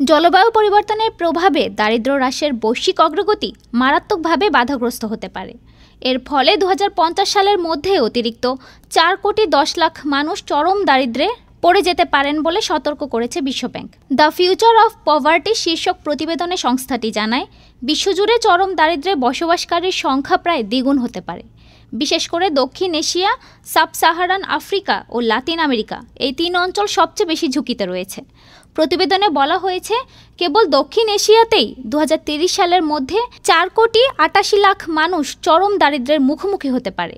জলবায়ু পরিবর্তনের প্রভাবে দারিদ্র্য হ্রাসের বৈশ্বিক অগ্রগতি মারাত্মকভাবে বাধাগ্রস্ত হতে পারে। এর ফলে ২০৫০ সালের মধ্যে অতিরিক্ত ৪,১০,০০,০০০ মানুষ চরম দারিদ্র্যে পড়ে যেতে পারেন বলে সতর্ক করেছে বিশ্বব্যাংক। দ্য ফিউচার অফ পভার্টি শীর্ষক প্রতিবেদনে সংস্থাটি জানায়, বিশ্বজুড়ে চরম দারিদ্র্যে বসবাসকারীর সংখ্যা প্রায় দ্বিগুণ হতে পারে। বিশেষ করে দক্ষিণ এশিয়া, সাব সাহারান আফ্রিকা ও লাতিন আমেরিকা এই তিন অঞ্চল সবচেয়ে বেশি ঝুঁকিতে রয়েছে। প্রতিবেদনে বলা হয়েছে, কেবল দক্ষিণ এশিয়াতেই ২০৩০ সালের মধ্যে ৪,৮৮,০০,০০০ মানুষ চরম দারিদ্র্যের মুখোমুখি হতে পারে।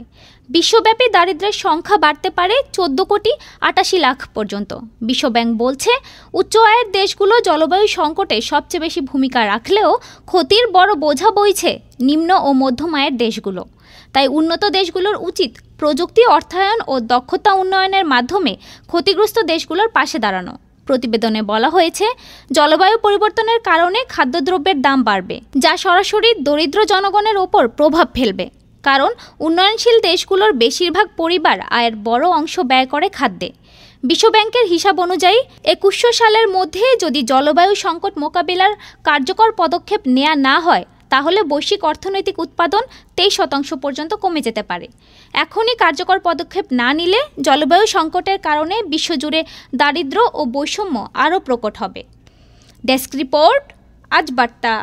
বিশ্বব্যাপী দারিদ্র্যের সংখ্যা বাড়তে পারে ১৪,৮৮,০০,০০০ পর্যন্ত। বিশ্বব্যাংক বলছে, উচ্চ আয়ের দেশগুলো জলবায়ু সংকটে সবচেয়ে বেশি ভূমিকা রাখলেও ক্ষতির বড় বোঝা বইছে নিম্ন ও মধ্যম আয়ের দেশগুলো। তাই উন্নত দেশগুলোর উচিত প্রযুক্তি অর্থায়ন ও দক্ষতা উন্নয়নের মাধ্যমে ক্ষতিগ্রস্ত দেশগুলোর পাশে দাঁড়ানো। প্রতিবেদনে বলা হয়েছে, জলবায়ু পরিবর্তনের কারণে খাদ্যদ্রব্যের দাম বাড়বে, যা সরাসরি দরিদ্র জনগণের ওপর প্রভাব ফেলবে। কারণ উন্নয়নশীল দেশগুলোর বেশিরভাগ পরিবার আয়ের বড় অংশ ব্যয় করে খাদ্যে। বিশ্বব্যাংকের হিসাব অনুযায়ী ২১০০ সালের মধ্যে যদি জলবায়ু সংকট মোকাবিলার কার্যকর পদক্ষেপ নেওয়া না হয়, তাহলে বৈশ্বিক অর্থনৈতিক উৎপাদন ২৩% পর্যন্ত কমে যেতে পারে। এখনই কার্যকর পদক্ষেপ না নিলে জলবায়ু সংকটের কারণে বিশ্বজুড়ে দারিদ্র্য ও বৈষম্য আরও প্রকট হবে। ডেস্ক রিপোর্ট, আজ বার্তা।